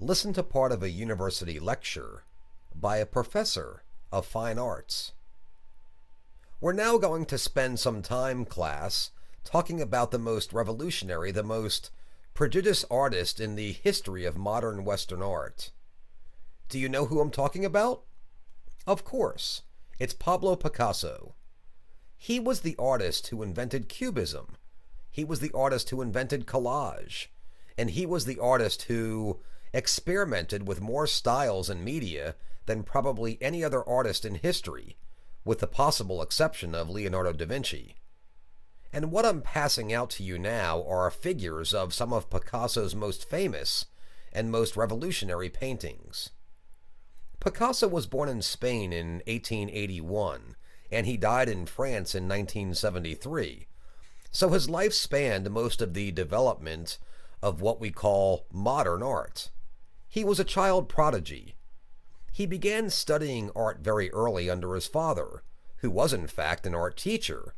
Listen to part of a university lecture by a professor of fine arts. We're now going to spend some time, class, talking about the most revolutionary, the most prodigious artist in the history of modern Western art. Do you know who I'm talking about? Of course, it's Pablo Picasso. He was the artist who invented Cubism. He was the artist who invented collage. And he was the artist who experimented with more styles and media than probably any other artist in history, with the possible exception of Leonardo da Vinci. And what I'm passing out to you now are figures of some of Picasso's most famous and most revolutionary paintings. Picasso was born in Spain in 1881, and he died in France in 1973. So his life spanned most of the development of what we call modern art. He was a child prodigy. He began studying art very early under his father, who was in fact an art teacher,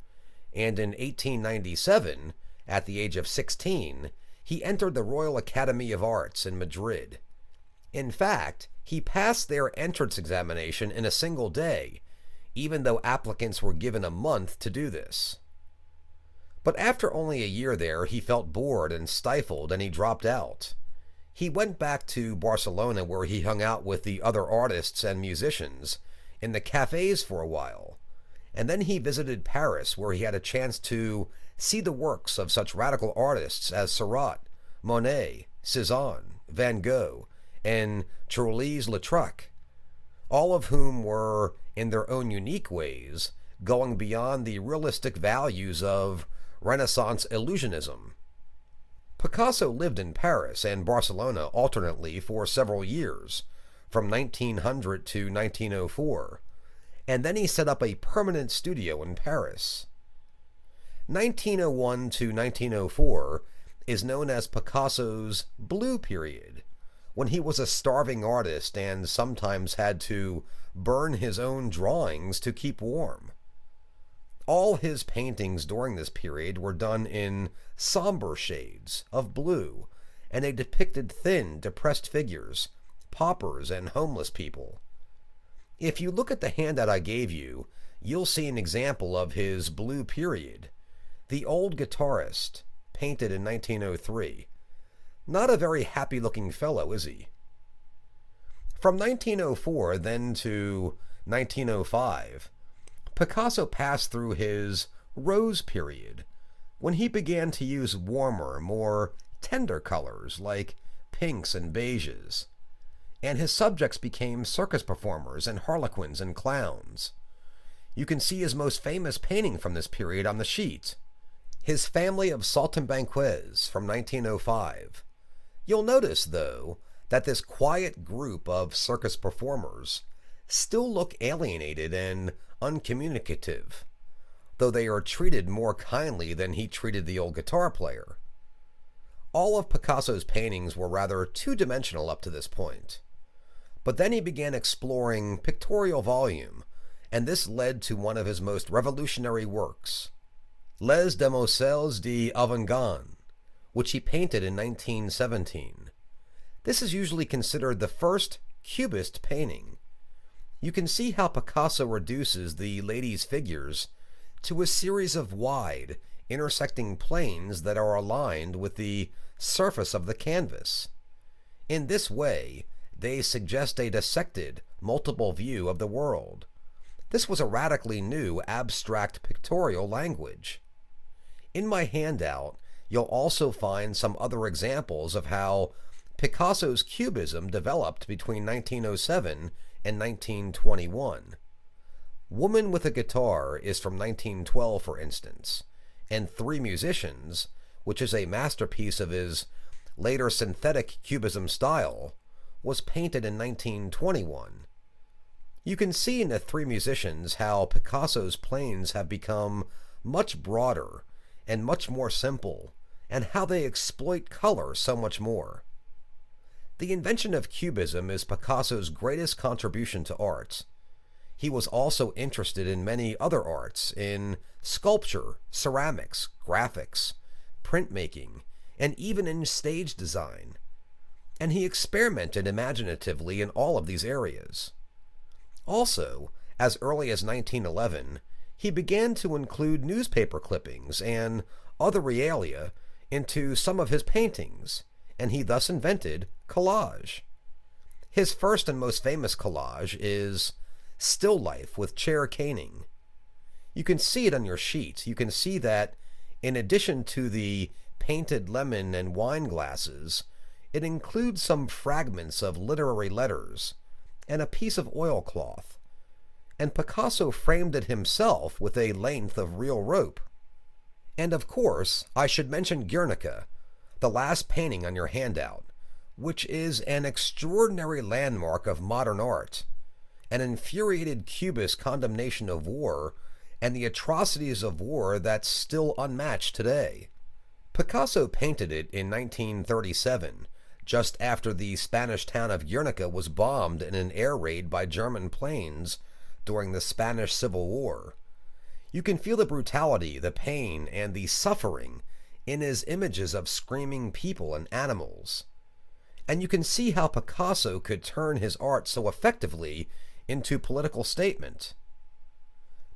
and in 1897, at the age of 16, he entered the Royal Academy of Arts in Madrid. In fact, he passed their entrance examination in a single day, even though applicants were given a month to do this. But after only a year there, he felt bored and stifled, and he dropped out. He went back to Barcelona, where he hung out with the other artists and musicians in the cafes for a while, and then he visited Paris, where he had a chance to see the works of such radical artists as Seurat, Monet, Cezanne, Van Gogh, and Toulouse-Lautrec, all of whom were, in their own unique ways, going beyond the realistic values of Renaissance illusionism. Picasso lived in Paris and Barcelona alternately for several years, from 1900 to 1904, and then he set up a permanent studio in Paris. 1901 to 1904 is known as Picasso's Blue Period, when he was a starving artist and sometimes had to burn his own drawings to keep warm. All his paintings during this period were done in somber shades of blue, and they depicted thin, depressed figures, paupers, and homeless people. If you look at the handout I gave you, you'll see an example of his Blue Period. The Old Guitarist, painted in 1903. Not a very happy-looking fellow, is he? From 1904 then to 1905, Picasso passed through his Rose Period, when he began to use warmer, more tender colors like pinks and beiges, and his subjects became circus performers and harlequins and clowns. You can see his most famous painting from this period on the sheet, his Family of Saltimbanquis from 1905. You'll notice, though, that this quiet group of circus performers still look alienated and uncommunicative, though they are treated more kindly than he treated the old guitar player. All of Picasso's paintings were rather two-dimensional up to this point, but then he began exploring pictorial volume, and this led to one of his most revolutionary works, Les Demoiselles d'Avignon, which he painted in 1917. This is usually considered the first Cubist painting. You can see how Picasso reduces the ladies' figures to a series of wide, intersecting planes that are aligned with the surface of the canvas. In this way, they suggest a dissected, multiple view of the world. This was a radically new, abstract pictorial language. In my handout, you'll also find some other examples of how Picasso's Cubism developed between 1907 and 1921. Woman with a Guitar is from 1912, for instance, and Three Musicians, which is a masterpiece of his later synthetic Cubism style, was painted in 1921. You can see in the Three Musicians how Picasso's planes have become much broader and much more simple, and how they exploit color so much more. The invention of Cubism is Picasso's greatest contribution to art. He was also interested in many other arts, in sculpture, ceramics, graphics, printmaking, and even in stage design. and he experimented imaginatively in all of these areas. Also, as early as 1911, he began to include newspaper clippings and other realia into some of his paintings, and he thus invented collage. His first and most famous collage is Still Life with Chair Caning. You can see it on your sheet. You can see that in addition to the painted lemon and wine glasses, it includes some fragments of literary letters and a piece of oilcloth, and Picasso framed it himself with a length of real rope. And of course, I should mention Guernica, the last painting on your handout, which is an extraordinary landmark of modern art, an infuriated Cubist condemnation of war and the atrocities of war that's still unmatched today. Picasso painted it in 1937, just after the Spanish town of Guernica was bombed in an air raid by German planes during the Spanish Civil War. You can feel the brutality, the pain, and the suffering in his images of screaming people and animals. And you can see how Picasso could turn his art so effectively into political statement.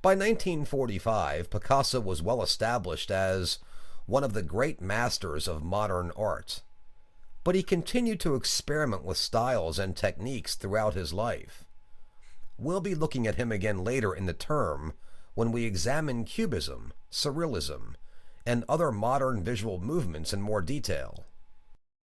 By 1945, Picasso was well established as one of the great masters of modern art, but he continued to experiment with styles and techniques throughout his life. We'll be looking at him again later in the term when we examine Cubism, Surrealism, and other modern visual movements in more detail.